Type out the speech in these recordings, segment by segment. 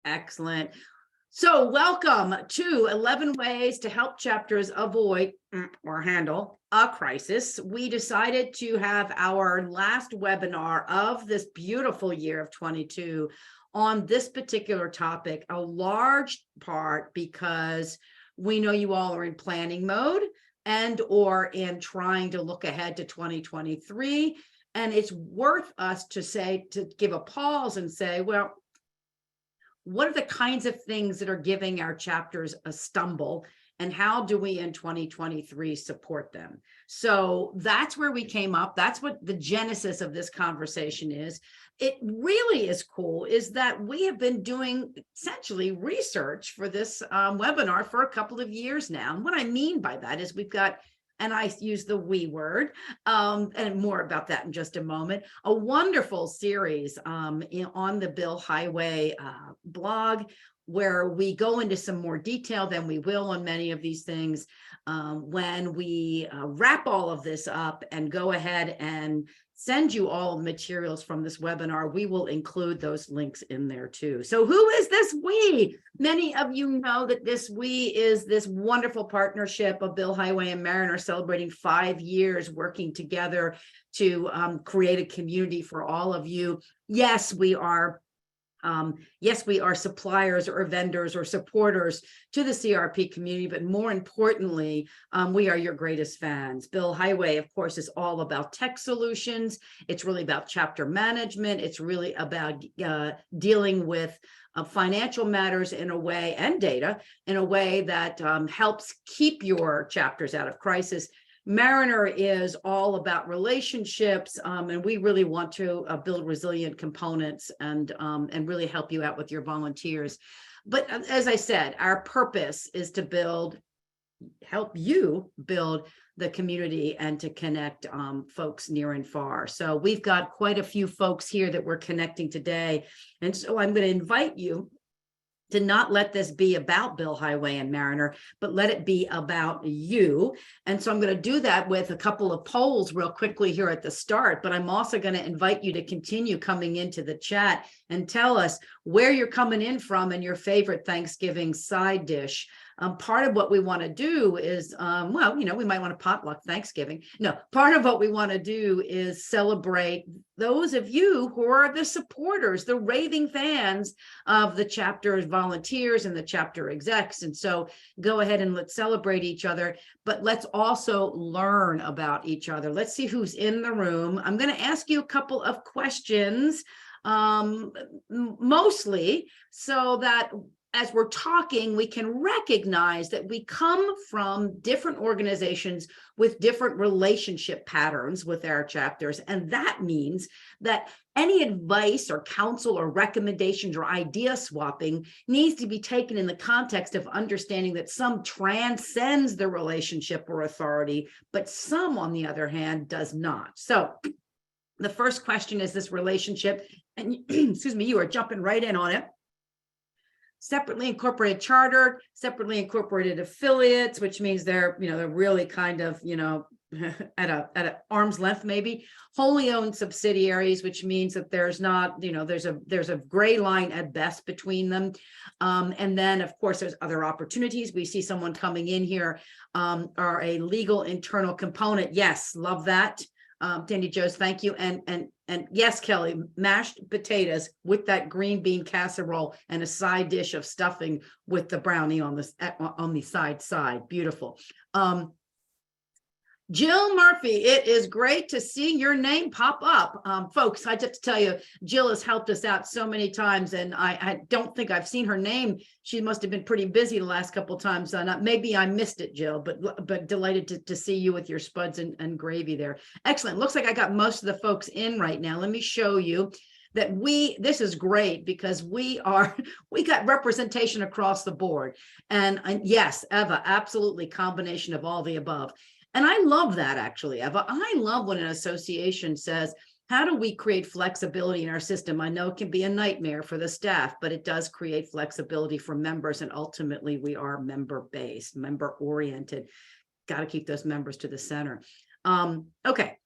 Excellent. So welcome to 11 ways to help chapters avoid or handle a crisis. We decided to have our last webinar of this beautiful year of 22 on this particular topic, a large part because we know you all are in planning mode and or in trying to look ahead to 2023. And it's worth us to give a pause and say, well, what are the kinds of things that are giving our chapters a stumble, and how do we in 2023 support them? So that's where we came up. That's what the genesis of this conversation is. It really is cool is that we have been doing essentially research for this webinar for a couple of years now. And what I mean by that is we've got, and I use the we word, and more about that in just a moment, a wonderful series on the Bill Highway blog, where we go into some more detail than we will on many of these things. When we wrap all of this up and go ahead and send you all the materials from this webinar, we will include those links in there too. So who is this we? Many of you know that this we is this wonderful partnership of Bill Highway and Mariner, celebrating 5 years working together to create a community for all of you. Yes, we are suppliers or vendors or supporters to the CRP community, but more importantly, we are your greatest fans. Bill Highway, of course, is all about tech solutions. It's really about chapter management. It's really about dealing with financial matters in a way, and data in a way that helps keep your chapters out of crisis. Mariner is all about relationships, and we really want to build resilient components and really help you out with your volunteers. But as I said, our purpose is to help you build the community and to connect folks near and far. So we've got quite a few folks here that we're connecting today. And so I'm going to invite you to not let this be about Bill Highway and Mariner, but let it be about you. And so I'm going to do that with a couple of polls real quickly here at the start, but I'm also going to invite you to continue coming into the chat and tell us where you're coming in from and your favorite Thanksgiving side dish. Part of what we want to do is, we might want to potluck Thanksgiving. No, part of what we want to do is celebrate those of you who are the supporters, the raving fans of the chapter's volunteers and the chapter execs. And so go ahead and let's celebrate each other, but let's also learn about each other. Let's see who's in the room. I'm going to ask you a couple of questions, mostly so that as we're talking, we can recognize that we come from different organizations with different relationship patterns with our chapters. And that means that any advice or counsel or recommendations or idea swapping needs to be taken in the context of understanding that some transcends the relationship or authority, but some, on the other hand, does not. So the first question is this relationship, and excuse me, you are jumping right in on it. Separately incorporated charter, separately incorporated affiliates, which means they're really kind of, at an arm's length, maybe. Wholly owned subsidiaries, which means that there's not, there's a gray line at best between them. And then, of course, there's other opportunities. We see someone coming in here, are a legal internal component. Yes, love that. Dandy Joe's, thank you. And yes, Kelly, mashed potatoes with that green bean casserole and a side dish of stuffing with the brownie on the side. Beautiful. Jill Murphy, it is great to see your name pop up. Folks, I just to tell you, Jill has helped us out so many times, and I don't think I've seen her name. She must have been pretty busy the last couple of times. Maybe I missed it, Jill, but delighted to see you with your spuds and gravy there. Excellent. Looks like I got most of the folks in right now. Let me show you that this is great because we got representation across the board. And yes, Eva, absolutely combination of all the above. And I love that, actually, Eva. I love when an association says, how do we create flexibility in our system? I know it can be a nightmare for the staff, but it does create flexibility for members. And ultimately, we are member-based, member-oriented. Got to keep those members to the center. Okay,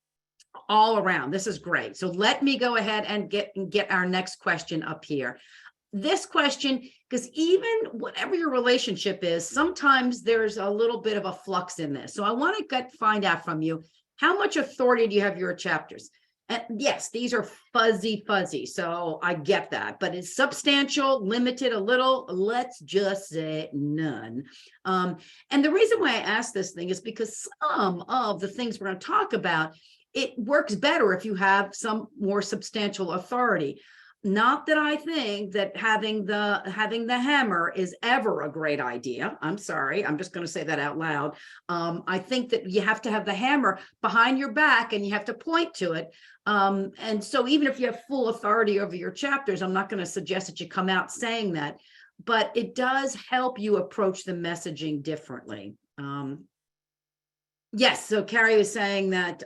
all around. This is great. So let me go ahead and get our next question up here. this question, because even whatever your relationship is, sometimes there's a little bit of a flux in this. So I want to find out from you, how much authority do you have your chapters? And yes, these are fuzzy. So I get that, but it's substantial, limited, a little, let's just say none. And the reason why I ask this thing is because some of the things we're going to talk about, it works better if you have some more substantial authority. Not that I think that having the hammer is ever a great idea. I'm sorry, I'm just going to say that out loud. I think that you have to have the hammer behind your back and you have to point to it. And so even if you have full authority over your chapters, I'm not going to suggest that you come out saying that, but it does help you approach the messaging differently. Yes, so Carrie was saying that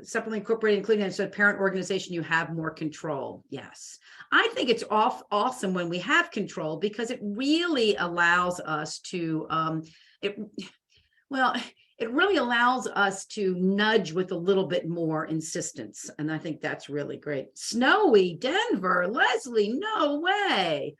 separately incorporated, including as a parent organization, you have more control. Yes, I think it's awesome when we have control, because it really allows us to it really allows us to nudge with a little bit more insistence, and I think that's really great. Snowy Denver, Leslie, no way.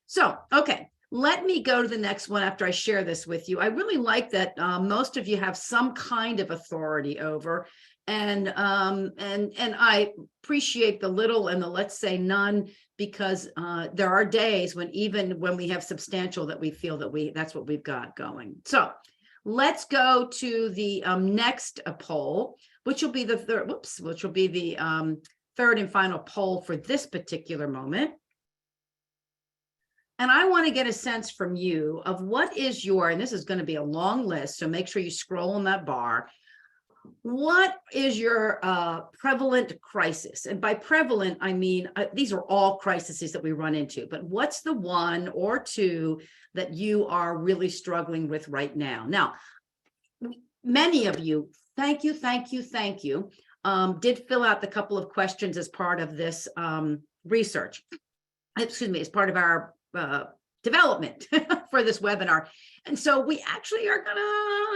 So okay, let me go to the next one after I share this with you. I really like that most of you have some kind of authority over, and I appreciate the little and the let's say none, because there are days when even when we have substantial that we feel that that's what we've got going. So let's go to the next poll, which will be the third, which will be the third and final poll for this particular moment. And I want to get a sense from you of what is your, and this is going to be a long list, so make sure you scroll on that bar. What is your prevalent crisis? And by prevalent, I mean, these are all crises that we run into, but what's the one or two that you are really struggling with right now? Now, many of you, thank you, did fill out the couple of questions as part of this research. Excuse me, as part of our development for this webinar. And so we actually are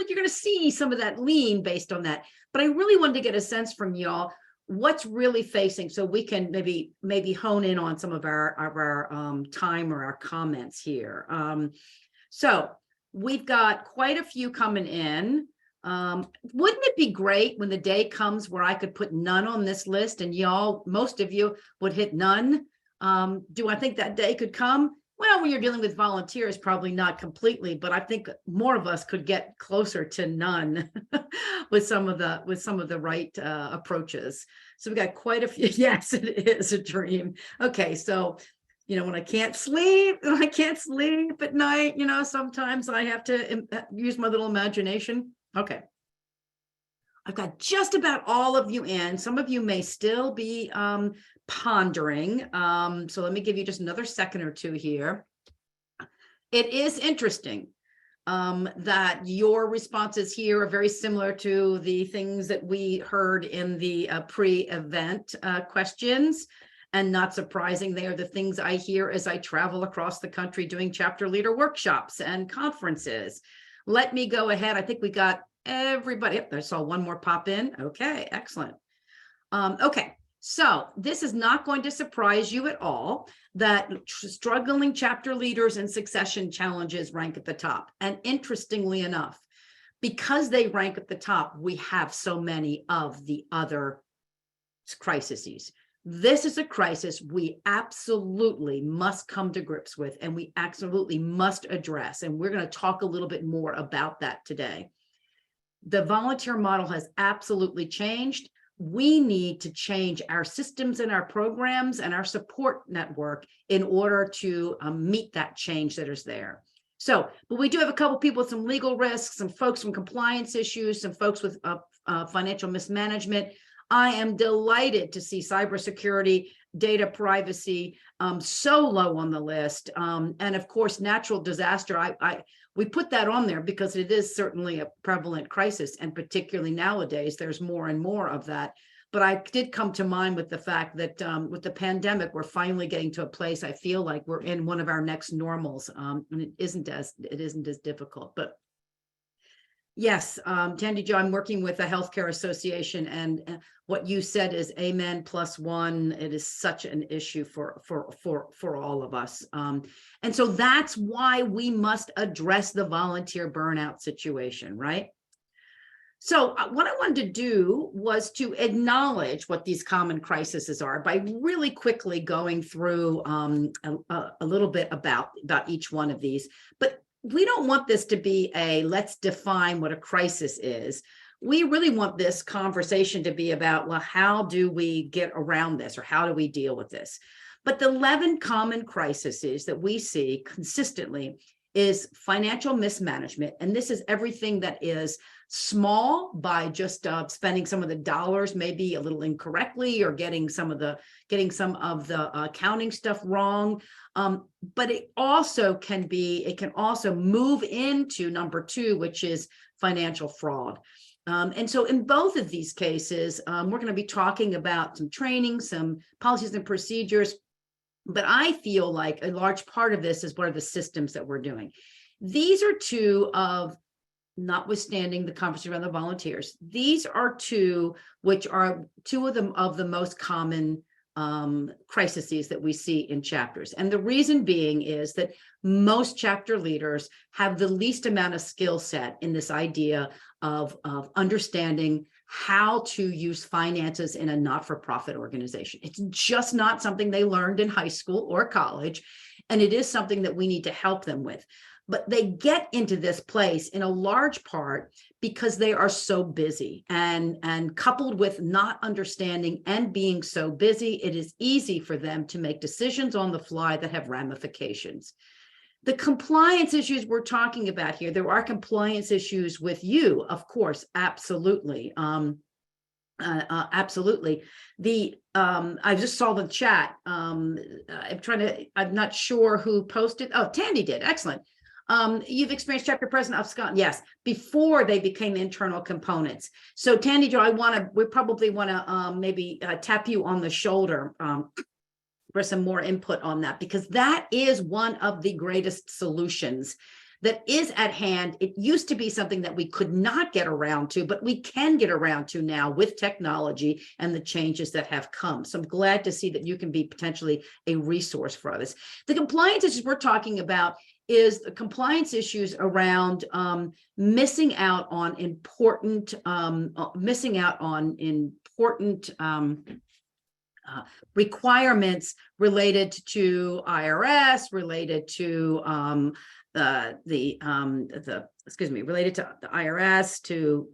you're gonna see some of that lean based on that. But I really wanted to get a sense from y'all what's really facing, so we can maybe hone in on some of our time or our comments here. So we've got quite a few coming in. Wouldn't it be great when the day comes where I could put none on this list and y'all, most of you would hit none? Do I think that day could come? Well, when you're dealing with volunteers, probably not completely, but I think more of us could get closer to none with some of the right approaches. So we got quite a few. Yes, it is a dream. Okay, so when I can't sleep at night, sometimes I have to use my little imagination. Okay. I've got just about all of you in. Some of you may still be pondering. So let me give you just another second or two here. It is interesting that your responses here are very similar to the things that we heard in the pre-event questions. And not surprising, they are the things I hear as I travel across the country doing chapter leader workshops and conferences. Let me go ahead. I think we got everybody. Yep, I saw one more pop in. Okay, excellent. Okay, so this is not going to surprise you at all that struggling chapter leaders and succession challenges rank at the top. And interestingly enough, because they rank at the top, we have so many of the other crises. This is a crisis we absolutely must come to grips with, and we absolutely must address. And we're going to talk a little bit more about that today. The volunteer model has absolutely changed. We need to change our systems and our programs and our support network in order to meet that change that is there. So, but we do have a couple people with some legal risks, some folks from compliance issues, some folks with financial mismanagement. I am delighted to see cybersecurity, data privacy so low on the list. And of course, natural disaster, we put that on there because it is certainly a prevalent crisis, and particularly nowadays, there's more and more of that. But I did come to mind with the fact that with the pandemic, we're finally getting to a place I feel like we're in one of our next normals, and it isn't as difficult. But Yes, Tandy Jo, I'm working with a healthcare association, and what you said is amen plus one. It is such an issue for all of us, and so that's why we must address the volunteer burnout situation, right? So what I wanted to do was to acknowledge what these common crises are by really quickly going through a little bit about each one of these. But we don't want this to be a let's define what a crisis is. We really want this conversation to be about, well, how do we get around this, or how do we deal with this? But the 11 common crises that we see consistently is financial mismanagement. And this is everything that is small by just spending some of the dollars maybe a little incorrectly, or getting some of the accounting stuff wrong. But it can also move into number 2, which is financial fraud. And so in both of these cases, we're going to be talking about some training, some policies and procedures. But I feel like a large part of this is what are the systems that we're doing. These are two of, notwithstanding the conversation around the volunteers, these are two which are two of the most common crises that we see in chapters. And the reason being is that most chapter leaders have the least amount of skill set in this idea of understanding how to use finances in a not-for-profit organization. It's just not something they learned in high school or college, and it is something that we need to help them with. But they get into this place in a large part because they are so busy, and coupled with not understanding and being so busy, it is easy for them to make decisions on the fly that have ramifications. The compliance issues we're talking about here, there are compliance issues with you, of course, absolutely. Absolutely. I just saw the chat. I'm not sure who posted. Oh, Tandy did. Excellent. You've experienced chapter president of Scotland. Yes, before they became internal components. So Tandy Jo, we probably want to maybe tap you on the shoulder for some more input on that, because that is one of the greatest solutions that is at hand. It used to be something that we could not get around to, but we can get around to now with technology and the changes that have come. So I'm glad to see that you can be potentially a resource for others. The compliance issues we're talking about is the compliance issues around missing out on important requirements related to IRS, related to related to the IRS, to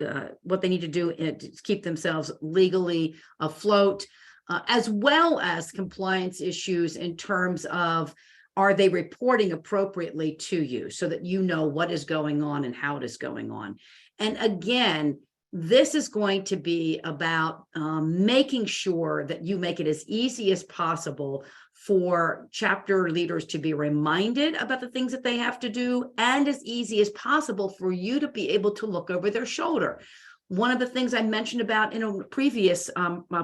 what they need to do to keep themselves legally afloat, as well as compliance issues in terms of, are they reporting appropriately to you so that you know what is going on and how it is going on? And again, this is going to be about making sure that you make it as easy as possible for chapter leaders to be reminded about the things that they have to do, and as easy as possible for you to be able to look over their shoulder. One of the things I mentioned about in a previous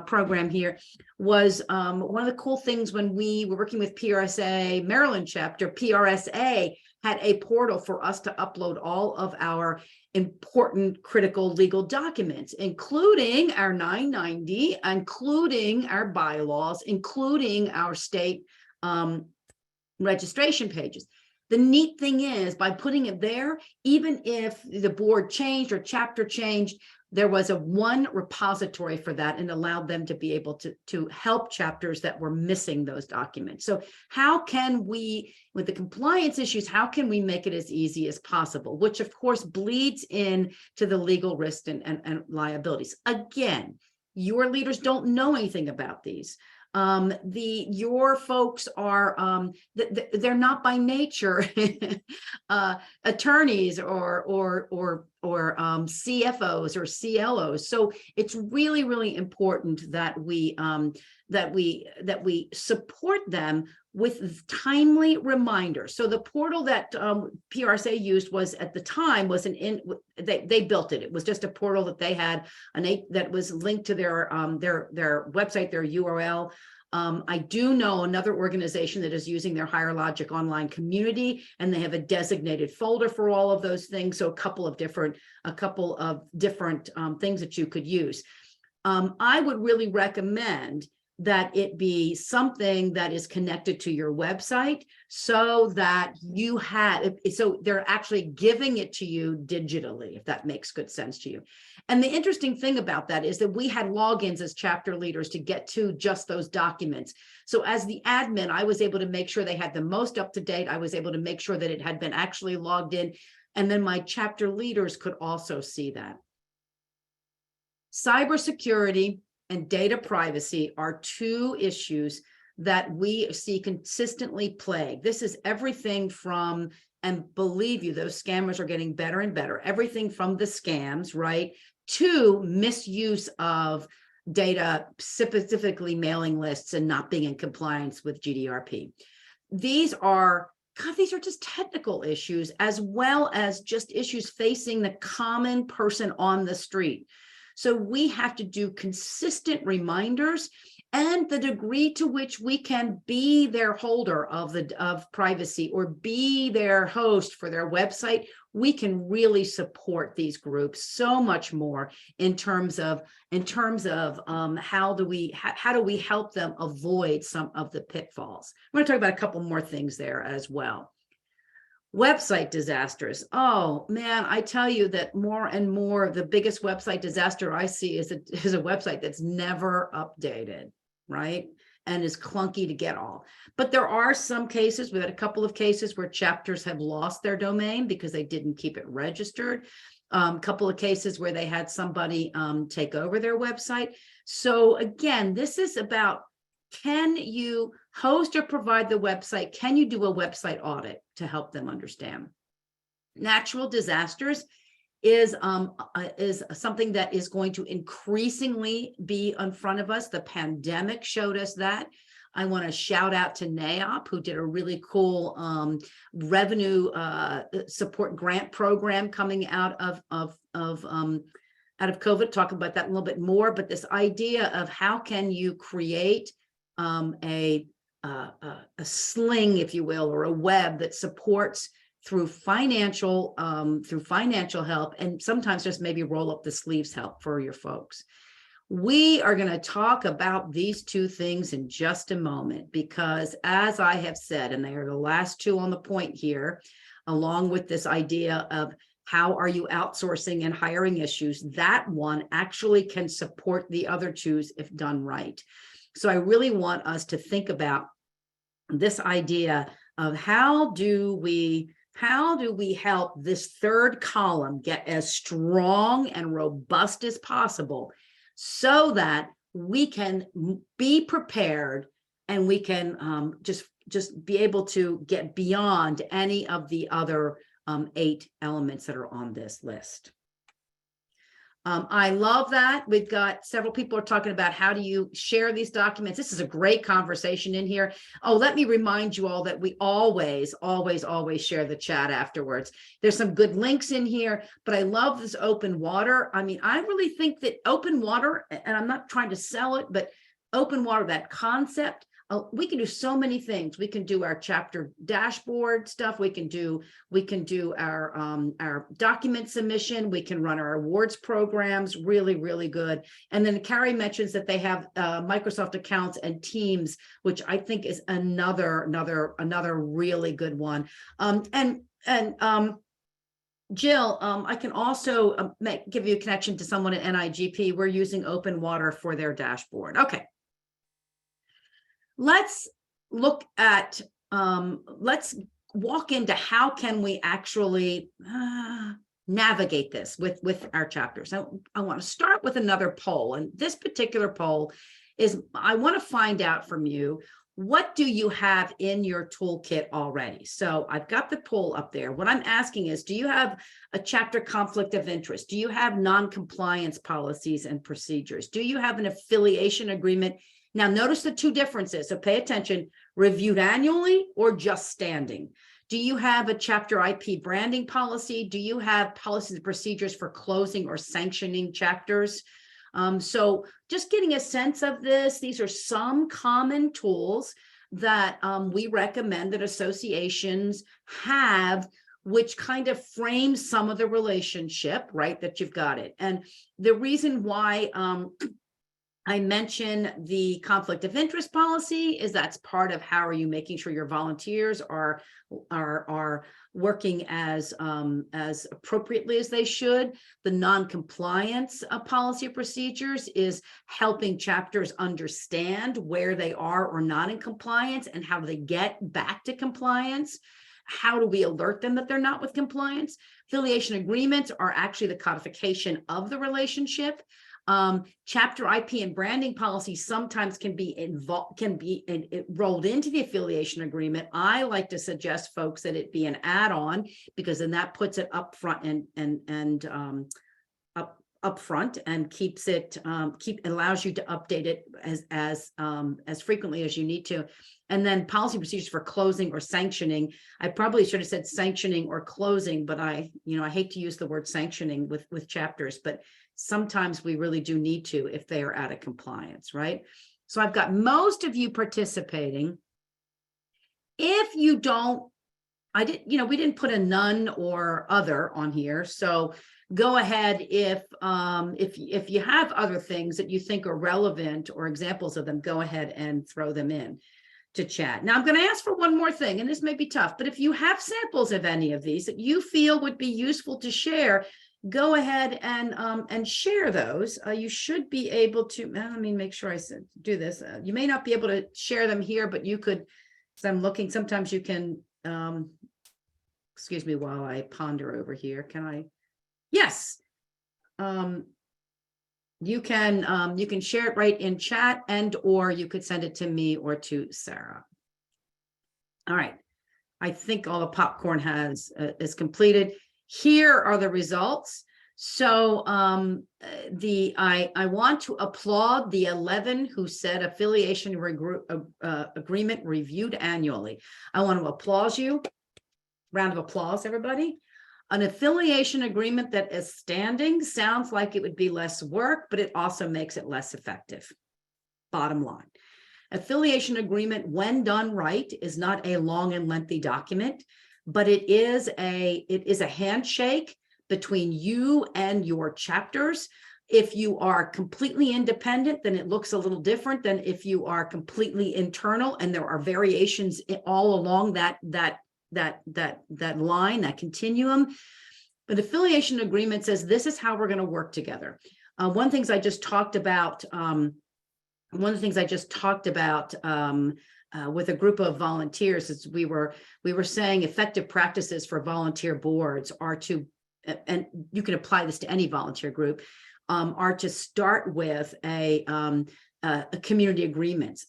program here was one of the cool things when we were working with PRSA Maryland chapter. PRSA had a portal for us to upload all of our important critical legal documents, including our 990, including our bylaws, including our state registration pages. The neat thing is, by putting it there, even if the board changed or chapter changed, there was one repository for that, and allowed them to be able to help chapters that were missing those documents. So how can we, with the compliance issues, how can we make it as easy as possible, which of course bleeds in to the legal risk and liabilities. Again, your leaders don't know anything about these. Your folks are they're not by nature attorneys or CFOs or CLOs. So it's really, really important that we support them with timely reminders. So the portal that PRSA used was, at the time, they built it. It was just a portal that they had that was linked to their website, their URL. I do know another organization that is using their Higher Logic online community, and they have a designated folder for all of those things. So a couple of different things that you could use. I would really recommend that it be something that is connected to your website, so that you so they're actually giving it to you digitally, if that makes good sense to you. And the interesting thing about that is that we had logins as chapter leaders to get to just those documents. So as the admin, I was able to make sure they had the most up to date. I was able to make sure that it had been actually logged in. And then my chapter leaders could also see that. Cybersecurity and data privacy are two issues that we see consistently plague. This is everything from, and believe you, those scammers are getting better and better, everything from the scams, right, to misuse of data, specifically mailing lists and not being in compliance with GDPR. These are just technical issues, as well as just issues facing the common person on the street. So we have to do consistent reminders, and the degree to which we can be their holder of privacy or be their host for their website, we can really support these groups so much more in terms of how do we help them avoid some of the pitfalls. I'm going to talk about a couple more things there as well. Website disasters. Oh man, I tell you that more and more, the biggest website disaster I see is a website that's never updated, right? And is clunky to get all. But there are some cases, we had a couple of cases where chapters have lost their domain because they didn't keep it registered. A couple of cases where they had somebody take over their website. So again, this is about, can you host or provide the website? Can you do a website audit to help them understand? Natural disasters is something that is going to increasingly be in front of us. The pandemic showed us that. I want to shout out to NAOP, who did a really cool revenue support grant program coming out of COVID. Talk about that a little bit more, but this idea of how can you create a sling, if you will, or a web that supports through financial help, and sometimes just maybe roll up the sleeves help for your folks. We are going to talk about these two things in just a moment, because as I have said, and they are the last two on the point here, along with this idea of how are you outsourcing and hiring issues, that one actually can support the other twos if done right. So I really want us to think about this idea of how do we help this third column get as strong and robust as possible, so that we can be prepared and we can just be able to get beyond any of the other 8 elements that are on this list. I love that. We've got several people are talking about how do you share these documents. This is a great conversation in here. Oh, let me remind you all that we always share the chat afterwards. There's some good links in here, but I love this open water. I mean, I really think that open water, and I'm not trying to sell it, but open water, that concept, we can do so many things. We can do our chapter dashboard stuff. We can do our document submission. We can run our awards programs. Really, really good. And then Carrie mentions that they have Microsoft accounts and Teams, which I think is another really good one. Jill, I can also give you a connection to someone at NIGP. We're using open water for their dashboard. Okay. Let's look at, let's walk into how can we actually navigate this with our chapters. So I want to start with another poll. And this particular poll is, I want to find out from you, what do you have in your toolkit already? So I've got the poll up there. What I'm asking is, do you have a chapter conflict of interest? Do you have non-compliance policies and procedures? Do you have an affiliation agreement? Now, notice the two differences, so pay attention, reviewed annually or just standing. Do you have a chapter IP branding policy? Do you have policies and procedures for closing or sanctioning chapters? So just getting a sense of this, these are some common tools that we recommend that associations have, which kind of frames some of the relationship, right, that you've got it. And the reason why I mention the conflict of interest policy is that's part of how are you making sure your volunteers are working as appropriately as they should. The non-compliance policy procedures is helping chapters understand where they are or not in compliance and how do they get back to compliance. How do we alert them that they're not with compliance? Affiliation agreements are actually the codification of the relationship. Chapter IP and branding policy sometimes can be rolled into the affiliation agreement. I like to suggest folks that it be an add-on, because then that puts it up front and up front and keeps it allows you to update it as frequently as you need to. And then policy procedures for closing or sanctioning. I probably should have said sanctioning or closing, but I hate to use the word sanctioning with chapters, but sometimes we really do need to if they are out of compliance, right? So I've got most of you participating. If you don't, we didn't put a none or other on here. So go ahead if you have other things that you think are relevant or examples of them, go ahead and throw them in to chat. Now I'm going to ask for one more thing, and this may be tough, but if you have samples of any of these that you feel would be useful to share, go ahead and share those. You should be able to, let me make sure I do this. You may not be able to share them here, but you could, so I'm looking, sometimes you can, excuse me while I ponder over here. Can I? Yes. You can share it right in chat, and or you could send it to me or to Sarah. All right. I think all the popcorn is completed. Here are the results. So I want to applaud the 11 who said affiliation agreement reviewed annually. I want to applaud you. Round of applause, everybody. An affiliation agreement that is standing sounds like it would be less work, but it also makes it less effective. Bottom line. Affiliation agreement, when done right, is not a long and lengthy document, but it is a handshake between you and your chapters. If you are completely independent, then it looks a little different than if you are completely internal, and there are variations all along that line, that continuum. But affiliation agreement says this is how we're going to work together. One of the things I just talked about with a group of volunteers is we were saying effective practices for volunteer boards are to, and you can apply this to any volunteer group, are to start with a community agreements.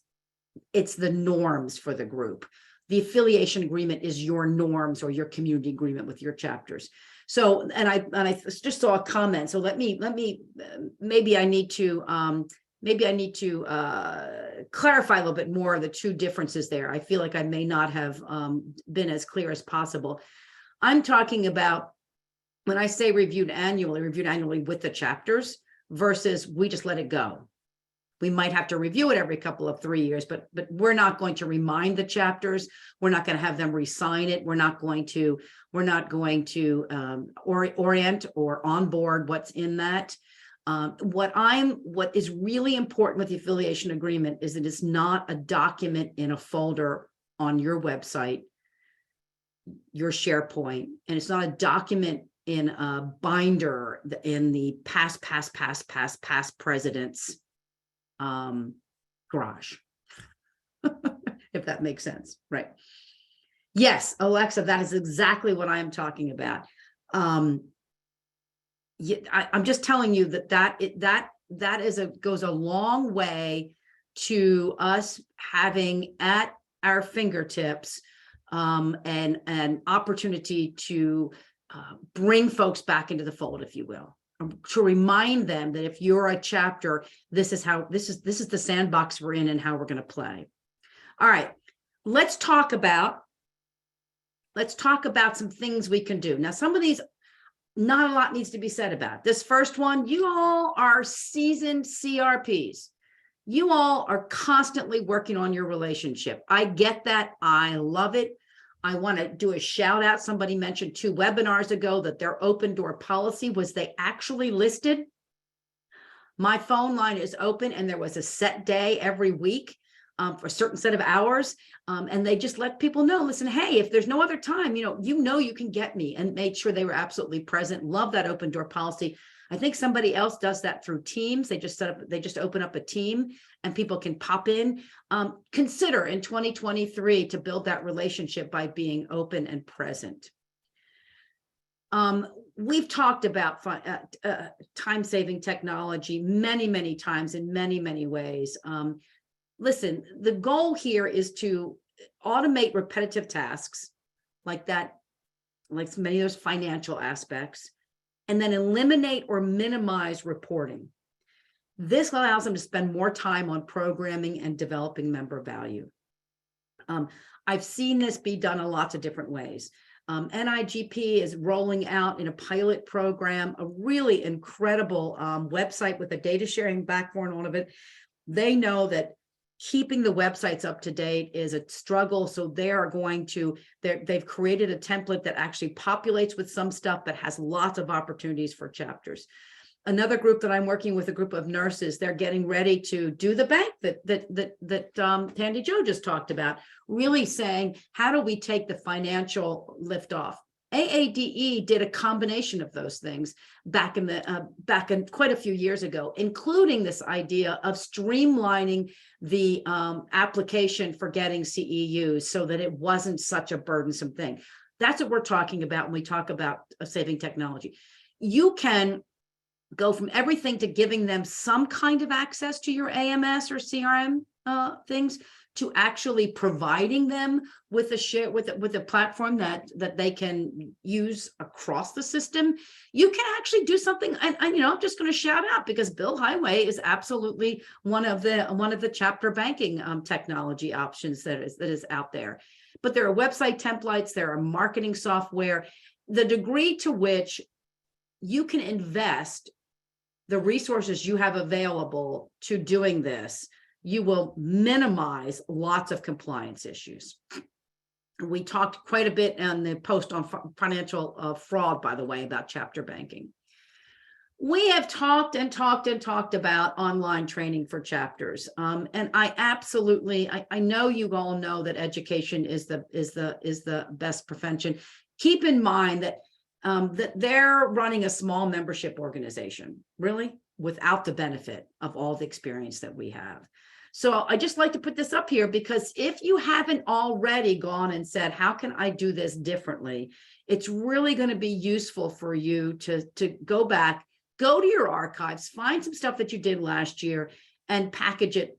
It's the norms for the group. The affiliation agreement is your norms or your community agreement with your chapters. So, and I just saw a comment. So maybe I need to clarify a little bit more of the two differences there. I feel like I may not have been as clear as possible. I'm talking about when I say reviewed annually with the chapters versus we just let it go. We might have to review it every couple of 3 years, but we're not going to remind the chapters. We're not going to have them re-sign it. We're not going to orient or onboard what's in that. What is really important with the affiliation agreement is that it's not a document in a folder on your website, your SharePoint, and it's not a document in a binder in the past president's garage, if that makes sense, right? Yes, Alexa, that is exactly what I am talking about. I'm just telling you that goes a long way to us having at our fingertips an opportunity to bring folks back into the fold, if you will, to remind them that if you're a chapter, this is the sandbox we're in and how we're going to play. All right, let's talk about some things we can do. Now, some of these not a lot needs to be said about it. This first one, you all are seasoned CRPs. You all are constantly working on your relationship. I get that. I love it. I want to do a shout out. Somebody mentioned 2 webinars ago that their open door policy was they actually listed, my phone line is open, and there was a set day every week for a certain set of hours. And they just let people know, listen, hey, if there's no other time, you can get me, and made sure they were absolutely present. Love that open door policy. I think somebody else does that through Teams. They just open up a team and people can pop in. Consider in 2023 to build that relationship by being open and present. We've talked about time-saving technology many times in many ways. Listen, the goal here is to automate repetitive tasks like that, like many of those financial aspects, and then eliminate or minimize reporting. This allows them to spend more time on programming and developing member value. I've seen this be done in lots of different ways. NIGP is rolling out in a pilot program a really incredible website with a data sharing backbone on it. They know that keeping the websites up to date is a struggle. So they've created a template that actually populates with some stuff that has lots of opportunities for chapters. Another group that I'm working with, a group of nurses, they're getting ready to do the bank that Tandy Joe just talked about, really saying, how do we take the financial lift off? AADE did a combination of those things back in quite a few years ago, including this idea of streamlining the application for getting CEUs so that it wasn't such a burdensome thing. That's what we're talking about when we talk about saving technology. You can go from everything to giving them some kind of access to your AMS or CRM things, to actually providing them with a platform that they can use across the system. You can actually do something. And I'm just going to shout out, because Bill Highway is absolutely one of the chapter banking technology options that is out there. But there are website templates, there are marketing software. The degree to which you can invest the resources you have available to doing this, you will minimize lots of compliance issues. We talked quite a bit on the post on financial fraud, by the way, about chapter banking. We have talked about online training for chapters. And I know you all know that education is the best prevention. Keep in mind that that they're running a small membership organization, really, without the benefit of all the experience that we have. So I just like to put this up here, because if you haven't already gone and said, how can I do this differently? It's really going to be useful for you to go back, go to your archives, find some stuff that you did last year, and package it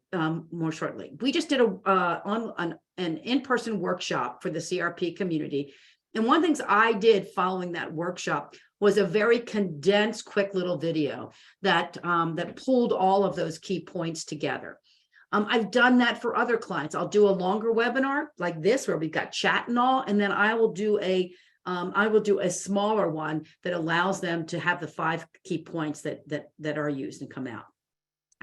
more shortly. We just did an in-person workshop for the CRP community. And one of the things I did following that workshop was a very condensed, quick little video that pulled all of those key points together. I've done that for other clients. I'll do a longer webinar like this, where we've got chat and all, and then I will do a smaller one that allows them to have the 5 key points that are used and come out.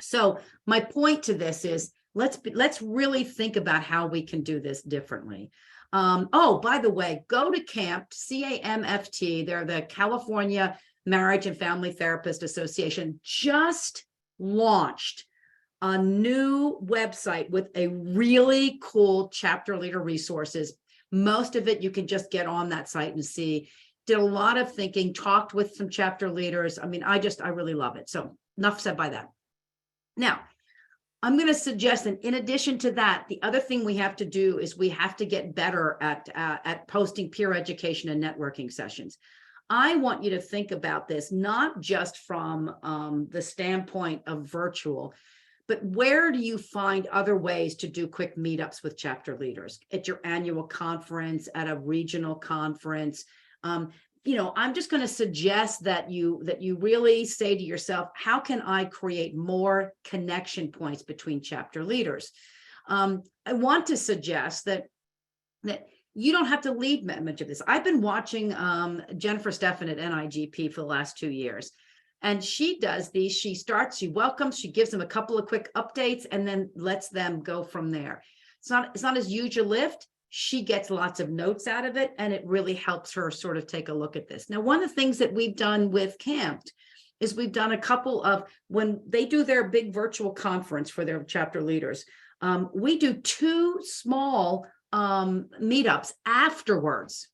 So my point to this is, let's really think about how we can do this differently. Oh, by the way, go to CAMFT, C-A-M-F-T. They're the California Marriage and Family Therapist Association, just launched a new website with a really cool chapter leader resources. Most of it you can just get on that site and see. Did a lot of thinking, talked with some chapter leaders. I mean, I really love it. So enough said by that. Now, I'm going to suggest that in addition to that, the other thing we have to do is we have to get better at posting peer education and networking sessions. I want you to think about this, not just from the standpoint of virtual, but where do you find other ways to do quick meetups with chapter leaders? At your annual conference, at a regional conference. I'm just going to suggest that you really say to yourself, how can I create more connection points between chapter leaders? I want to suggest that you don't have to lead much of this. I've been watching Jennifer Steffen at NIGP for the last 2 years. And she does these, she welcomes, she gives them a couple of quick updates and then lets them go from there. It's not as huge a lift. She gets lots of notes out of it, and it really helps her sort of take a look at this. Now, one of the things that we've done with Camped is we've done a couple of, when they do their big virtual conference for their chapter leaders, we do 2 small meetups afterwards.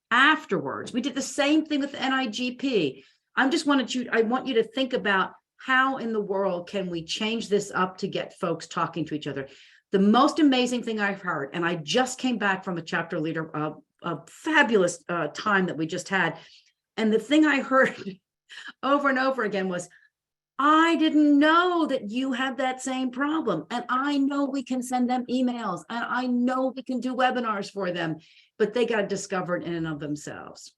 We did the same thing with NIGP. I want you to think about how in the world can we change this up to get folks talking to each other. The most amazing thing I've heard, and I just came back from a chapter leader, a fabulous time that we just had. And the thing I heard over and over again was, I didn't know that you had that same problem. And I know we can send them emails, and I know we can do webinars for them, but they got discovered in and of themselves.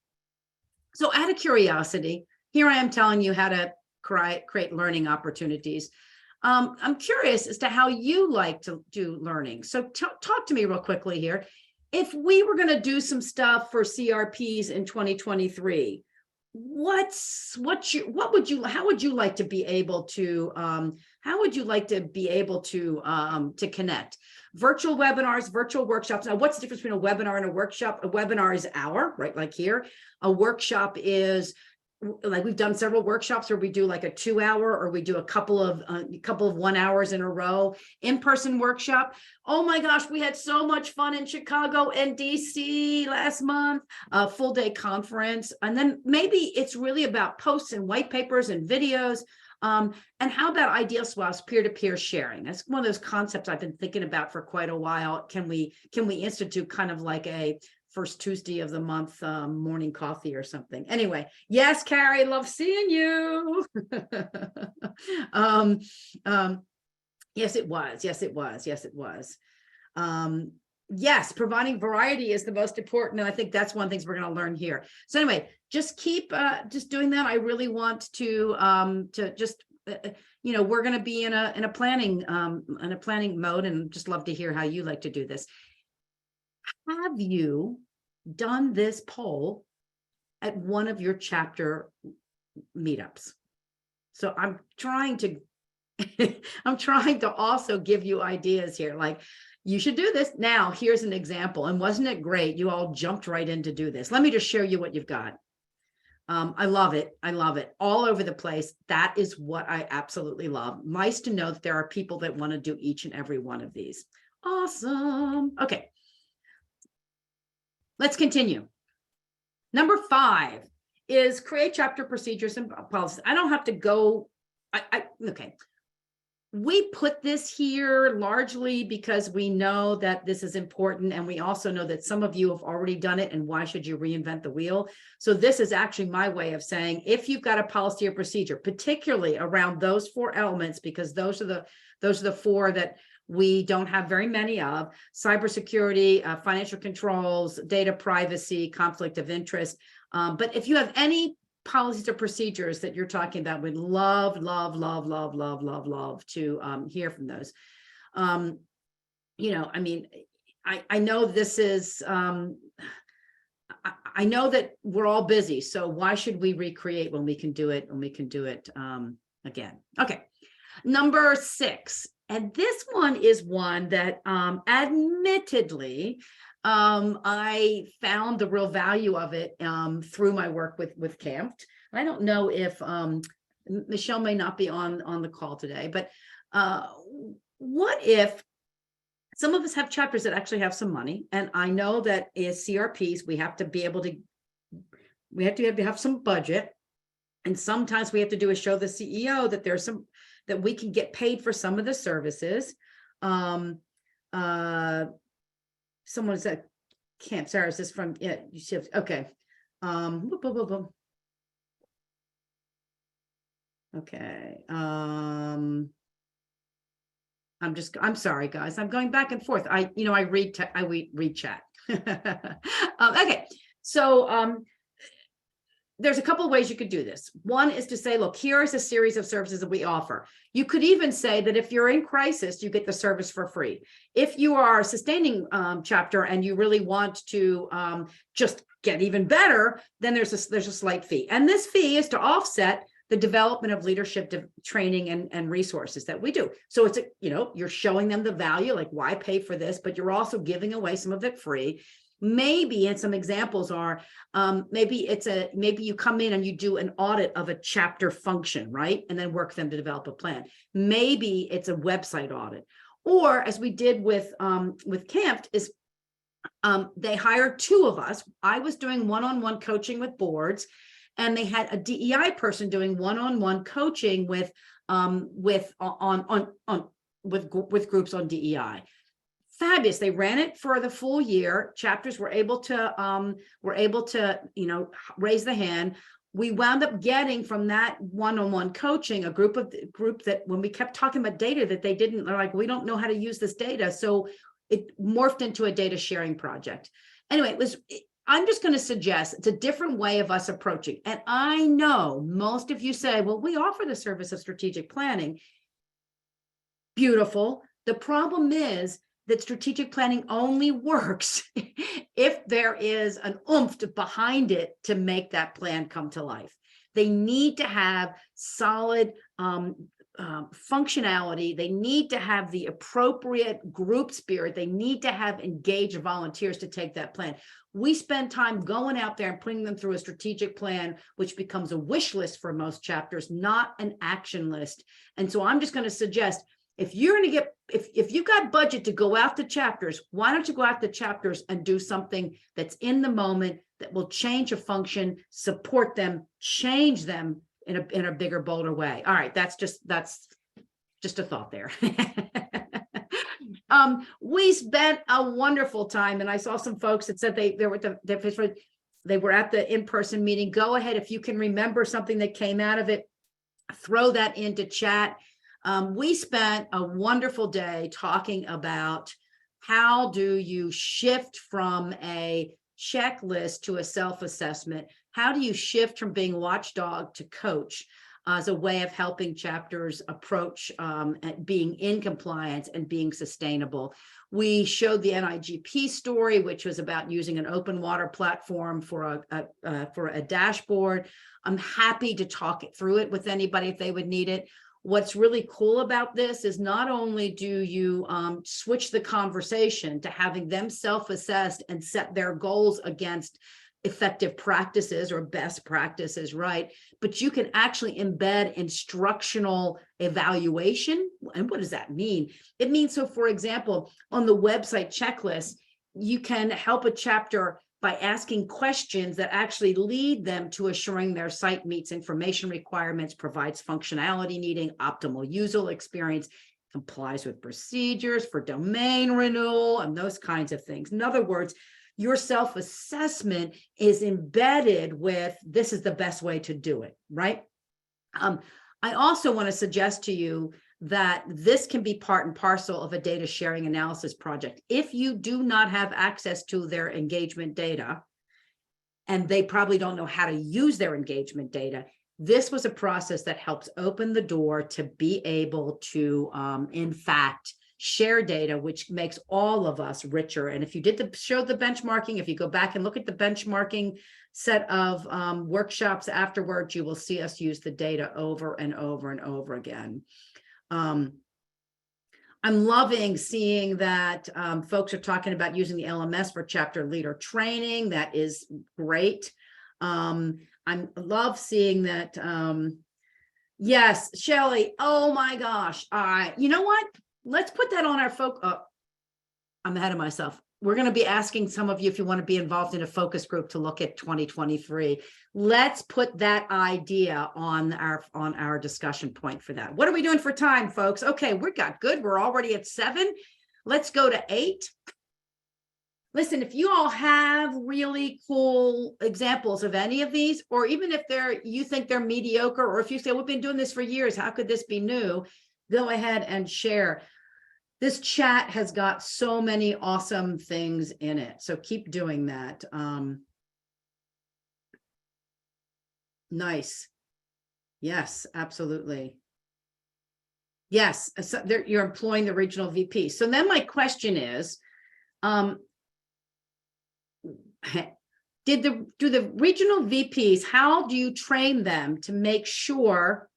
So out of curiosity, here I am telling you how to create learning opportunities. I'm curious as to how you like to do learning. So talk to me real quickly here. If we were going to do some stuff for CRPs in 2023, how would you like to be able to connect? Virtual webinars, virtual workshops. Now, what's the difference between a webinar and a workshop? A webinar is an hour, right? Like here. A workshop is, like, we've done several workshops where we do like a 2-hour, or we do a couple of 1 hours in a row. In-person workshop. Oh my gosh, we had so much fun in Chicago and DC last month, a full day conference. And then maybe it's really about posts and white papers and videos. And how about idea swaps, peer-to-peer sharing? That's one of those concepts I've been thinking about for quite a while. Can we institute kind of like a first Tuesday of the month morning coffee or something? Anyway, yes, Carrie, love seeing you. Yes, it was. Yes, providing variety is the most important, and I think that's one of the things we're going to learn here. So anyway, just keep just doing that. I really want to just we're going to be in a planning mode, and just love to hear how you like to do this. Have you done this poll at one of your chapter meetups? So I'm trying to also give you ideas here. Like, you should do this. Now, here's an example. And wasn't it great? You all jumped right in to do this. Let me just show you what you've got. I love it. All over the place. That is what I absolutely love. Nice to know that there are people that want to do each and every one of these. Awesome. Okay. Let's continue. Number 5 is create chapter procedures and policies. I don't have to go. Okay. We put this here largely because we know that this is important, and we also know that some of you have already done it, and why should you reinvent the wheel? So this is actually my way of saying, if you've got a policy or procedure, particularly around those 4 elements, because those are the 4 that we don't have very many of: cybersecurity, financial controls, data privacy, conflict of interest. But if you have any policies or procedures that you're talking about, we'd love to hear from those. I mean, I know this is, I know that we're all busy, so why should we recreate when we can do it again? Okay, number 6. And this one is one that admittedly, I found the real value of it through my work with Camped. I don't know if Michelle may not be on the call today, but what if some of us have chapters that actually have some money? And I know that as CRPs, we have to be able to, have some budget. And sometimes we have to show the CEO that there's some, that we can get paid for some of the services. Someone said, Camp, Sarah, is this from, yeah, you should, okay. Okay. I'm sorry, guys. I'm going back and forth. I read chat. Okay. So, there's a couple of ways you could do this. One is to say, look, here is a series of services that we offer. You could even say that if you're in crisis, you get the service for free. If you are a sustaining chapter and you really want to just get even better, then there's a slight fee. And this fee is to offset the development of leadership training and resources that we do. So it's, you're showing them the value, like why pay for this, but you're also giving away some of it free. Maybe, and some examples are, maybe you come in and you do an audit of a chapter function, right? And then work them to develop a plan. Maybe it's a website audit, or as we did with Camped, is they hired two of us. I was doing one-on-one coaching with boards, and they had a DEI person doing one-on-one coaching with groups on DEI. Fabulous. They ran it for the full year. Chapters were able to raise the hand. We wound up getting from that one-on-one coaching a group that, when we kept talking about data that they're like, we don't know how to use this data. So it morphed into a data sharing project. Anyway, I'm just going to suggest it's a different way of us approaching. And I know most of you say, well, we offer the service of strategic planning. Beautiful. The problem is that strategic planning only works if there is an oomph behind it to make that plan come to life. They need to have solid functionality. They need to have the appropriate group spirit. They need to have engaged volunteers to take that plan. We spend time going out there and putting them through a strategic plan, which becomes a wish list for most chapters, not an action list. And so I'm just going to suggest, if you're going to get, if you've got budget to go out to chapters, why don't you go out to chapters and do something that's in the moment, that will change a function, support them, change them in a bigger, bolder way. All right, that's just a thought there. We spent a wonderful time, and I saw some folks that said they were at the in-person meeting. Go ahead, if you can remember something that came out of it, throw that into chat. We spent a wonderful day talking about how do you shift from a checklist to a self-assessment? How do you shift from being watchdog to coach as a way of helping chapters approach being in compliance and being sustainable? We showed the NIGP story, which was about using an open water platform for a dashboard. I'm happy to talk through it with anybody if they would need it. What's really cool about this is not only do you switch the conversation to having them self-assessed and set their goals against effective practices or best practices, right? But you can actually embed instructional evaluation. And what does that mean? It means, so for example, on the website checklist, you can help a chapter by asking questions that actually lead them to assuring their site meets information requirements, provides functionality needing, optimal user experience, complies with procedures for domain renewal, and those kinds of things. In other words, your self-assessment is embedded with, this is the best way to do it, right? I also want to suggest to you that this can be part and parcel of a data sharing analysis project. If you do not have access to their engagement data, and they probably don't know how to use their engagement data, this was a process that helps open the door to be able to, in fact, share data, which makes all of us richer. And if you did show the benchmarking, if you go back and look at the benchmarking set of workshops afterwards, you will see us use the data over and over and over again. I'm loving seeing that folks are talking about using the LMS for chapter leader training. That is great. I love seeing that. Yes, Shelley. Oh my gosh. All right. You know what? Let's put that on our I'm ahead of myself. We're going to be asking some of you if you want to be involved in a focus group to look at 2023. Let's put that idea on our discussion point for that. What are we doing for time, folks? Okay, we got good. We're already at 7. Let's go to 8. Listen, if you all have really cool examples of any of these, or even if you think they're mediocre, or if you say, we've been doing this for years, how could this be new? Go ahead and share. This chat has got so many awesome things in it, so keep doing that. Nice. Yes, absolutely. Yes, so you're employing the regional VP. So then my question is, do the regional VPs, how do you train them to make sure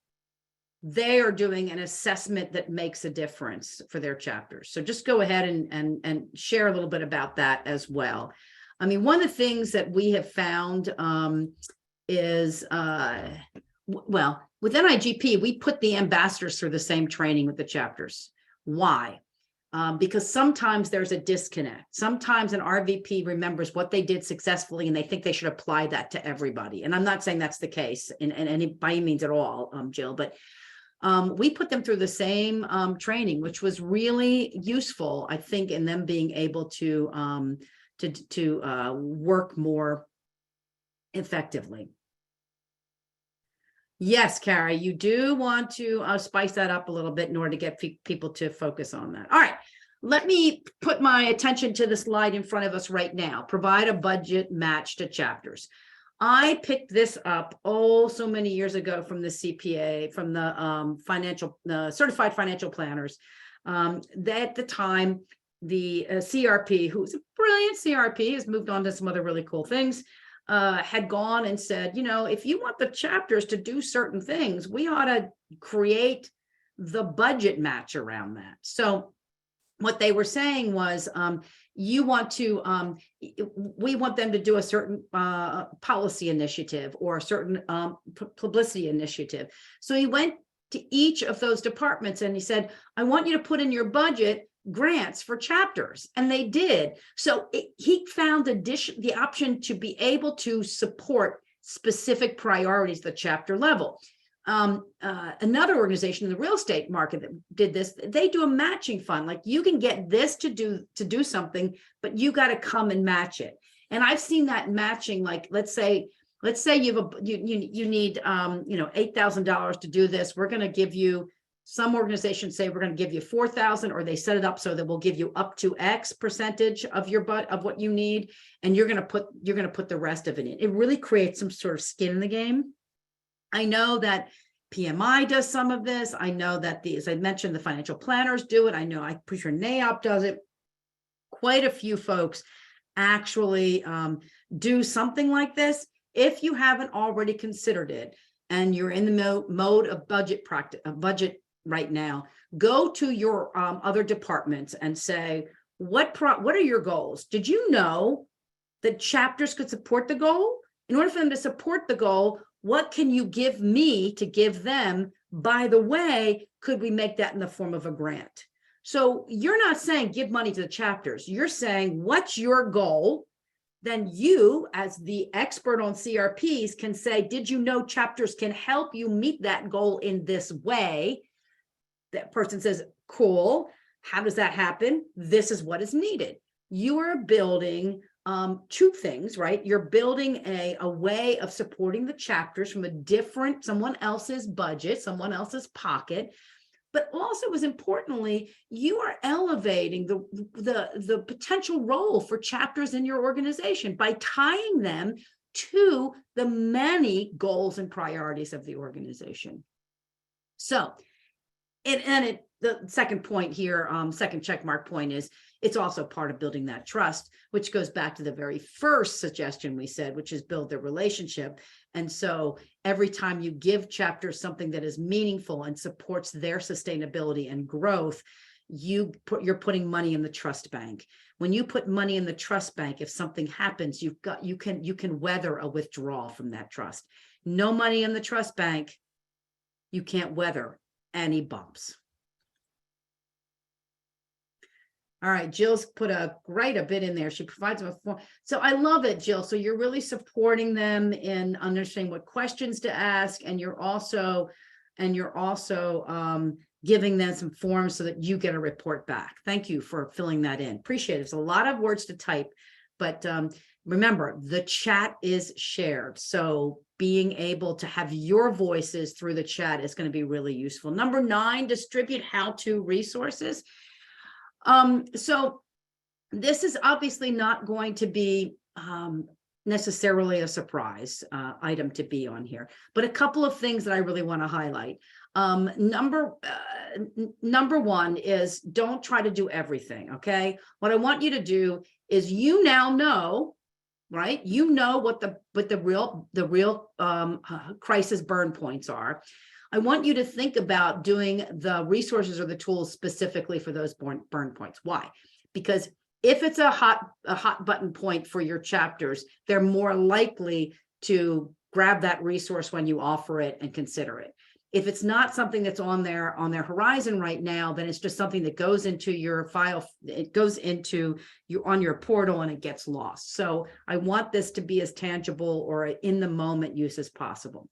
they are doing an assessment that makes a difference for their chapters? So just go ahead and share a little bit about that as well. I mean, one of the things that we have found is, well, with NIGP, we put the ambassadors through the same training with the chapters. Why? Because sometimes there's a disconnect. Sometimes an RVP remembers what they did successfully and they think they should apply that to everybody. And I'm not saying that's the case in any by any means at all, Jill, but we put them through the same training, which was really useful, I think, in them being able to work more effectively. Yes, Carrie, you do want to spice that up a little bit in order to get people to focus on that. All right, let me put my attention to the slide in front of us right now. Provide a budget match to chapters. I picked this up so many years ago from the CPA, from the certified financial planners. That at the time, the CRP, who's a brilliant CRP, has moved on to some other really cool things, had gone and said, you know, if you want the chapters to do certain things, we ought to create the budget match around that. So what they were saying was, we want them to do a certain policy initiative or a certain publicity initiative. So he went to each of those departments and he said, I want you to put in your budget grants for chapters, and they did. So he found the option to be able to support specific priorities at the chapter level. Another organization in the real estate market that did this, they do a matching fund. Like, you can get this to do something, but you got to come and match it. And I've seen that matching, like, let's say you need $8,000 to do this. We're going to give you, some organizations say we're going to give you 4,000, or they set it up so that we'll give you up to X percentage of of what you need, and you're going to put the rest of it in. It really creates some sort of skin in the game. I know that PMI does some of this. I know that as I mentioned, the financial planners do it. I know, I'm pretty sure NAIOP does it. Quite a few folks actually do something like this. If you haven't already considered it and you're in the mode of budget right now, go to your other departments and say, what are your goals? Did you know that chapters could support the goal? In order for them to support the goal, what can you give me to give them? By the way, could we make that in the form of a grant? So you're not saying give money to the chapters. You're saying, what's your goal? Then you, as the expert on CRPs, can say, did you know chapters can help you meet that goal in this way? That person says, cool. How does that happen? This is what is needed. You are building two things, right? You're building a way of supporting the chapters from someone else's budget, someone else's pocket, but also, as importantly, you are elevating the potential role for chapters in your organization by tying them to the many goals and priorities of the organization. So, the second point here, second checkmark point is, it's also part of building that trust, which goes back to the very first suggestion we said, which is build the relationship. And so every time you give chapters something that is meaningful and supports their sustainability and growth, you're putting money in the trust bank. When you put money in the trust bank, if something happens, you can weather a withdrawal from that trust. No money in the trust bank, you can't weather any bumps. All right, Jill's put a bit in there. She provides them a form. So I love it, Jill. So you're really supporting them in understanding what questions to ask, and you're also giving them some forms so that you get a report back. Thank you for filling that in. Appreciate it. It's a lot of words to type, but remember, the chat is shared. So being able to have your voices through the chat is going to be really useful. Number 9, distribute how-to resources. So this is obviously not going to be necessarily a surprise item to be on here, but a couple of things that I really want to highlight. Number one is don't try to do everything. Okay. What I want you to do is, you now know, right? You know what the real crisis burn points are. I want you to think about doing the resources or the tools specifically for those burn points. Why? Because if it's a hot button point for your chapters, they're more likely to grab that resource when you offer it and consider it. If it's not something that's on their horizon right now, then it's just something that goes into your file. It goes into on your portal and it gets lost. So I want this to be as tangible or in the moment use as possible.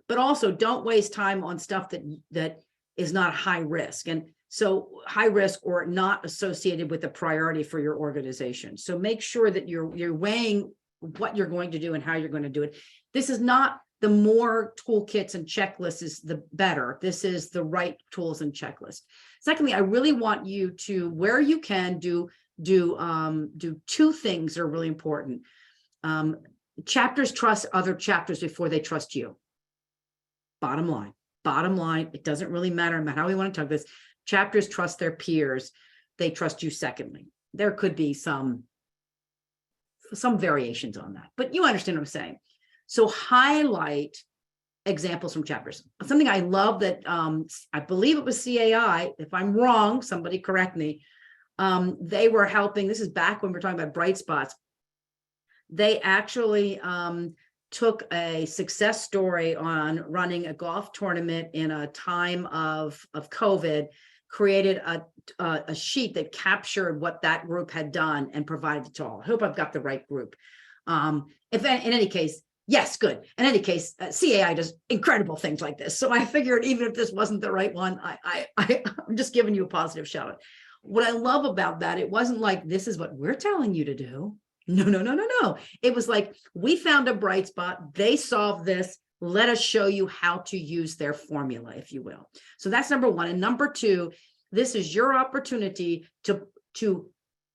But also don't waste time on stuff that is not high risk. And so high risk or not associated with a priority for your organization. So make sure that you're weighing what you're going to do and how you're going to do it. This is not the more toolkits and checklists is the better. This is the right tools and checklists. Secondly, I really want you to, where you can, do two things that are really important. Chapters trust other chapters before they trust you. Bottom line, it doesn't really matter how we want to talk this. Chapters trust their peers. They trust you secondly. There could be some variations on that, but you understand what I'm saying. So highlight examples from chapters. Something I love that I believe it was CAI. If I'm wrong, somebody correct me. They were helping. This is back when we were talking about bright spots. They actually took a success story on running a golf tournament in a time of COVID, created a sheet that captured what that group had done and provided it to all. I hope I've got the right group. If in any case, yes, good. In any case, CAI does incredible things like this. So I figured even if this wasn't the right one, I'm just giving you a positive shout out. What I love about that, it wasn't like, this is what we're telling you to do. No. It was like, we found a bright spot. They solved this. Let us show you how to use their formula, if you will. So that's number one. And number two, this is your opportunity to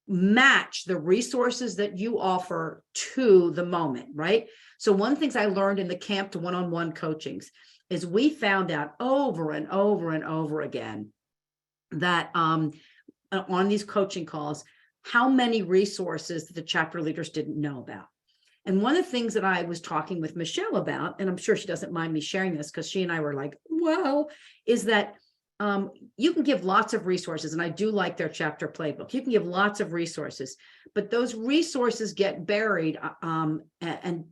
match the resources that you offer to the moment, right? So one of the things I learned in the camp to one-on-one coachings is we found out over and over and over again that on these coaching calls, how many resources that the chapter leaders didn't know about. And one of the things that I was talking with Michelle about, and I'm sure she doesn't mind me sharing this because she and I were like, wow, is that you can give lots of resources, and I do like their chapter playbook. You can give lots of resources, but those resources get buried, and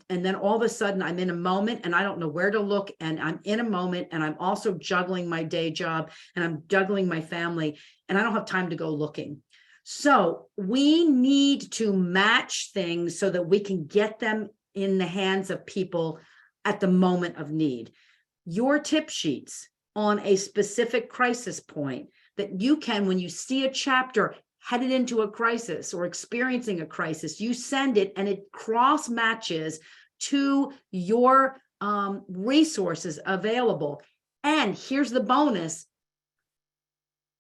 then all of a sudden I'm in a moment and I don't know where to look, and I'm in a moment and I'm also juggling my day job and I'm juggling my family and I don't have time to go looking. So we need to match things so that we can get them in the hands of people at the moment of need. Your tip sheets on a specific crisis point that you can, when you see a chapter headed into a crisis or experiencing a crisis, you send it and it cross matches to your resources available. And here's the bonus,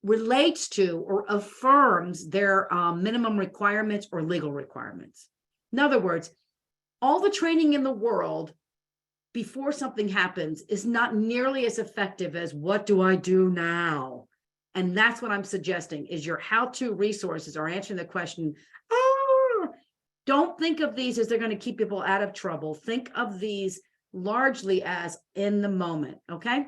relates to or affirms their minimum requirements or legal requirements. In other words, all the training in the world before something happens is not nearly as effective as what do I do now? And that's what I'm suggesting is your how-to resources are answering the question, don't think of these as they're going to keep people out of trouble. Think of these largely as in the moment, okay?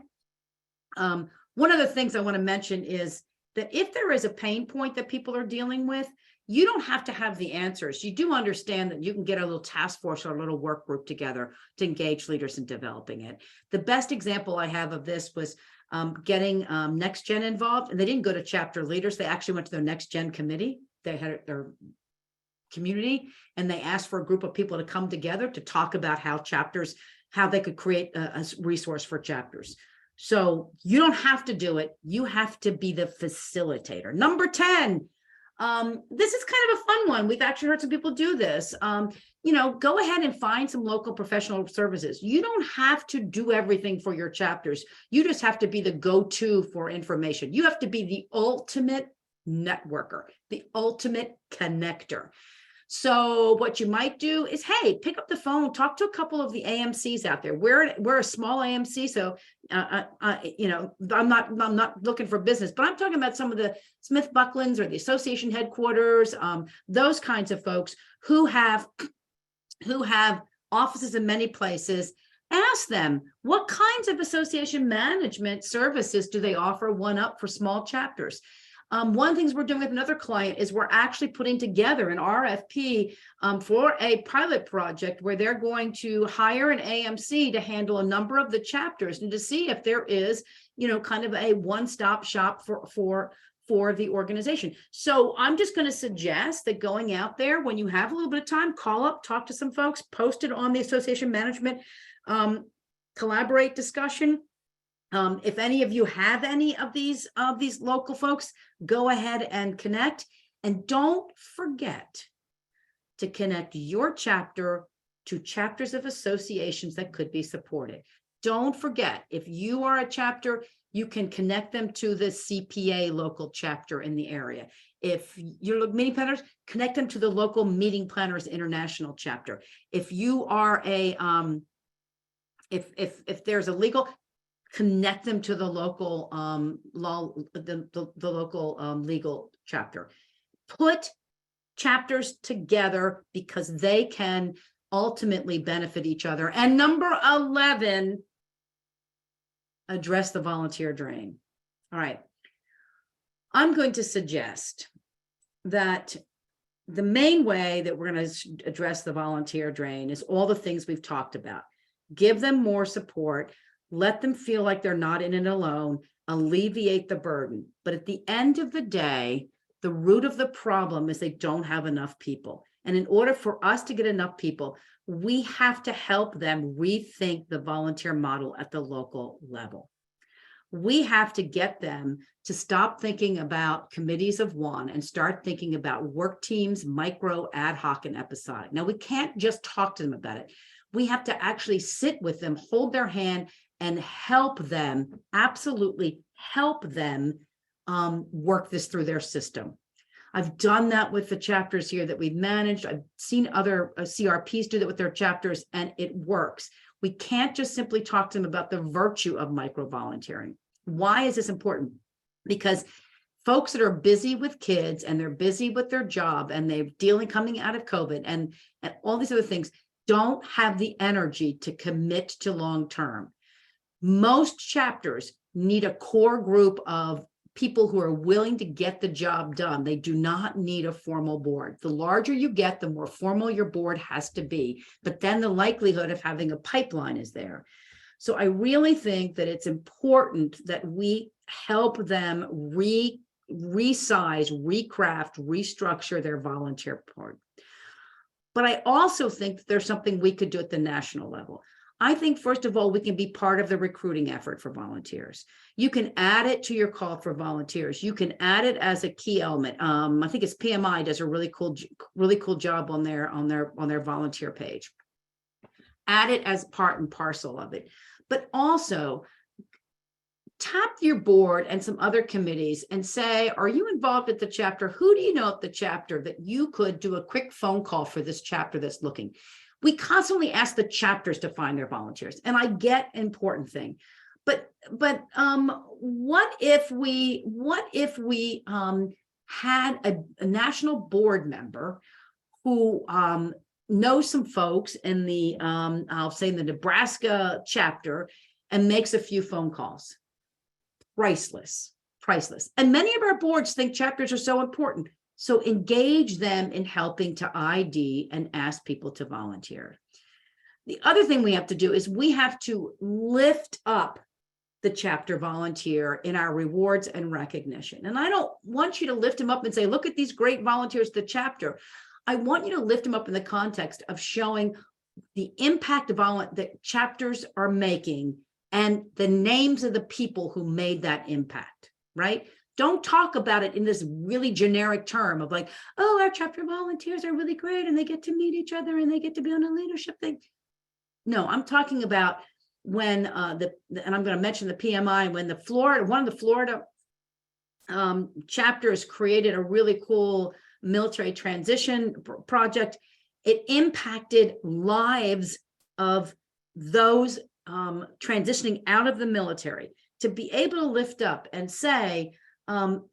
One of the things I want to mention is that if there is a pain point that people are dealing with, you don't have to have the answers. You do understand that you can get a little task force or a little work group together to engage leaders in developing it. The best example I have of this was getting Next Gen involved, and they didn't go to chapter leaders. They actually went to their Next Gen committee. They had their community, and they asked for a group of people to come together to talk about how they could create a resource for chapters. So you don't have to do it. You have to be the facilitator. Number 10, this is kind of a fun one. We've actually heard some people do this. Go ahead and find some local professional services. You don't have to do everything for your chapters. You just have to be the go-to for information. You have to be the ultimate networker, the ultimate connector. So what you might do is, hey, pick up the phone, talk to a couple of the AMCs out there. We're a small AMC, so I'm not looking for business, but I'm talking about some of the Smith Bucklands or the association headquarters, those kinds of folks who have offices in many places. Ask them, what kinds of association management services do they offer? One up for small chapters. One of the things we're doing with another client is we're actually putting together an RFP for a pilot project where they're going to hire an AMC to handle a number of the chapters and to see if there is, kind of a one-stop shop for the organization. So I'm just going to suggest that going out there, when you have a little bit of time, call up, talk to some folks, post it on the association management collaborate discussion. If any of you have any of these local folks, go ahead and connect. And don't forget to connect your chapter to chapters of associations that could be supported. Don't forget, if you are a chapter, you can connect them to the CPA local chapter in the area. If you're meeting planners, connect them to the local Meeting Planners International chapter. If you are a if there's a legal, connect them to the local local legal chapter. Put chapters together because they can ultimately benefit each other. And number 11, address the volunteer drain. All right. I'm going to suggest that the main way that we're going to address the volunteer drain is all the things we've talked about. Give them more support, let them feel like they're not in it alone, alleviate the burden. But at the end of the day, the root of the problem is they don't have enough people. And in order for us to get enough people, we have to help them rethink the volunteer model at the local level. We have to get them to stop thinking about committees of one and start thinking about work teams, micro, ad hoc, and episodic. Now, we can't just talk to them about it. We have to actually sit with them, hold their hand, and help them, absolutely help them work this through their system. I've done that with the chapters here that we've managed. I've seen other CRPs do that with their chapters, and it works. We can't just simply talk to them about the virtue of micro-volunteering. Why is this important? Because folks that are busy with kids and they're busy with their job and they're coming out of COVID and all these other things, don't have the energy to commit to long-term. Most chapters need a core group of people who are willing to get the job done. They do not need a formal board. The larger you get, the more formal your board has to be, but then the likelihood of having a pipeline is there. So I really think that it's important that we help them resize, recraft, restructure their volunteer board. But I also think that there's something we could do at the national level. I think, first of all, we can be part of the recruiting effort for volunteers. You can add it to your call for volunteers. You can add it as a key element. I think it's PMI does a really cool job on their volunteer page. Add it as part and parcel of it. But also tap your board and some other committees and say, are you involved at the chapter? Who do you know at the chapter that you could do a quick phone call for this chapter that's looking? We constantly ask the chapters to find their volunteers, and I get important thing, but what if we had a national board member who knows some folks in the I'll say in the Nebraska chapter and makes a few phone calls? Priceless. And many of our boards think chapters are so important. So engage them in helping to ID and ask people to volunteer. The other thing we have to do is we have to lift up the chapter volunteer in our rewards and recognition. And I don't want you to lift them up and say, look at these great volunteers, the chapter. I want you to lift them up in the context of showing the impact that chapters are making and the names of the people who made that impact, right? Don't talk about it in this really generic term of like, oh, our chapter volunteers are really great and they get to meet each other and they get to be on a leadership thing. No, I'm talking about when and I'm going to mention the PMI, when one of the Florida chapters created a really cool military transition project. It impacted lives of those transitioning out of the military. To be able to lift up and say,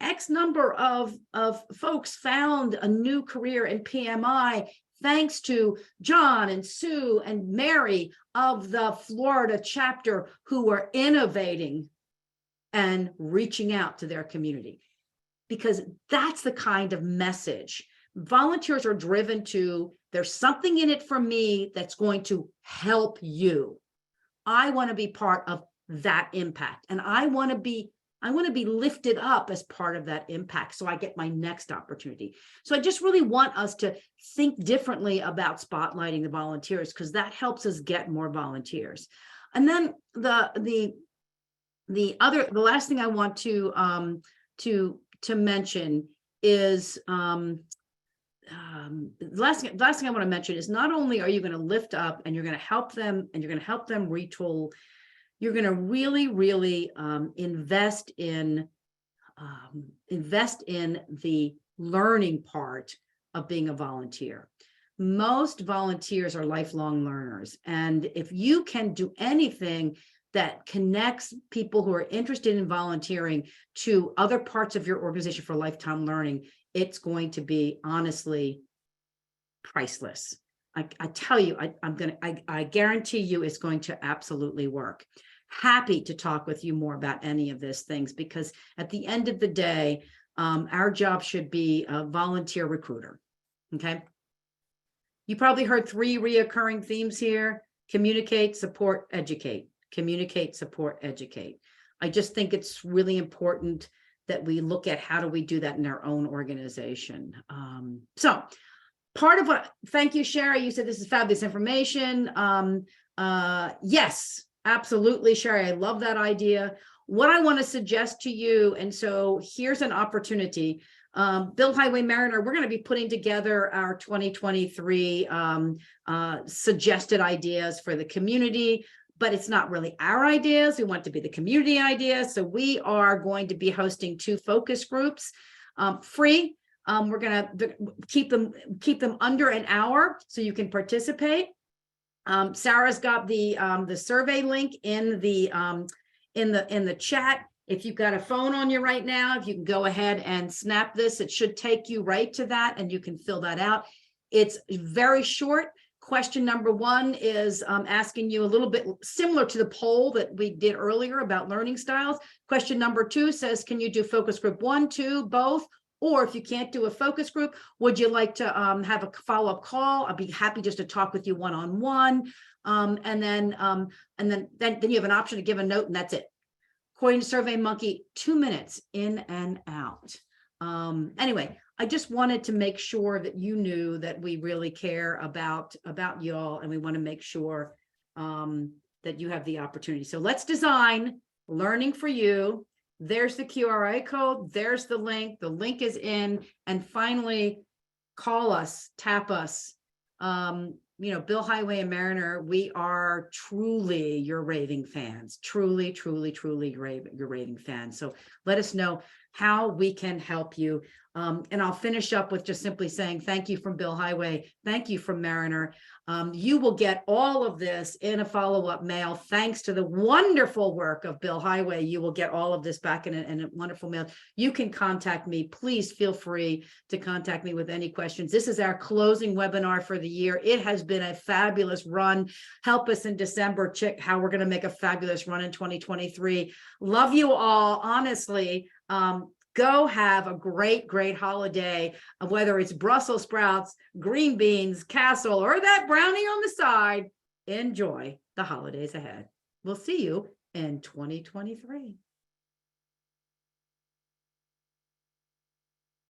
X number of folks found a new career in PMI thanks to John and Sue and Mary of the Florida chapter who were innovating and reaching out to their community. Because that's the kind of message volunteers are driven to. There's something in it for me that's going to help you. I want to be part of that impact, and I want to be lifted up as part of that impact, so I get my next opportunity. So I just really want us to think differently about spotlighting the volunteers, because that helps us get more volunteers. And then the last thing I want to mention is the last thing I want to mention is, not only are you going to lift up and you're going to help them retool, you're going to really invest in the learning part of being a volunteer. Most volunteers are lifelong learners, and if you can do anything that connects people who are interested in volunteering to other parts of your organization for lifetime learning, it's going to be honestly priceless. I tell you, I guarantee you it's going to absolutely work. Happy to talk with you more about any of these things, because at the end of the day, our job should be a volunteer recruiter. Okay. You probably heard 3 reoccurring themes here: communicate, support, educate. Communicate, support, educate. I just think it's really important that we look at how do we do that in our own organization. So part of what, thank you, Sherry. You said this is fabulous information. Yes, absolutely, Sherry. I love that idea. What I want to suggest to you, and so here's an opportunity. Bill Highway Mariner, we're going to be putting together our 2023 suggested ideas for the community, but it's not really our ideas. We want it to be the community ideas. So we are going to be hosting 2 focus groups, free. We're going to keep them under an hour so you can participate. Sarah's got the survey link in the chat. If you've got a phone on you right now, if you can go ahead and snap this, it should take you right to that, and you can fill that out. It's very short. Question number 1 is asking you a little bit similar to the poll that we did earlier about learning styles. Question number 2 says, can you do focus group 1, 2, both? Or if you can't do a focus group, would you like to have a follow-up call? I'll be happy just to talk with you one-on-one. And then you have an option to give a note, and that's it. According to SurveyMonkey, 2 minutes in and out. Anyway, I just wanted to make sure that you knew that we really care about y'all, and we want to make sure that you have the opportunity. So let's design learning for you. There's the QR code. There's the link. The link is in. And finally, call us, tap us. Bill Highway and Mariner, we are truly your raving fans. Truly your raving fans. So let us know how we can help you. And I'll finish up with just simply saying thank you from Bill Highway. Thank you from Mariner. You will get all of this in a follow-up mail. Thanks to the wonderful work of Bill Highway, you will get all of this back in a wonderful mail. You can contact me. Please feel free to contact me with any questions. This is our closing webinar for the year. It has been a fabulous run. Help us in December check how we're going to make a fabulous run in 2023. Love you all, honestly. Go have a great holiday, whether it's Brussels sprouts, green beans, casserole, or that brownie on the side. Enjoy the holidays ahead. We'll see you in 2023.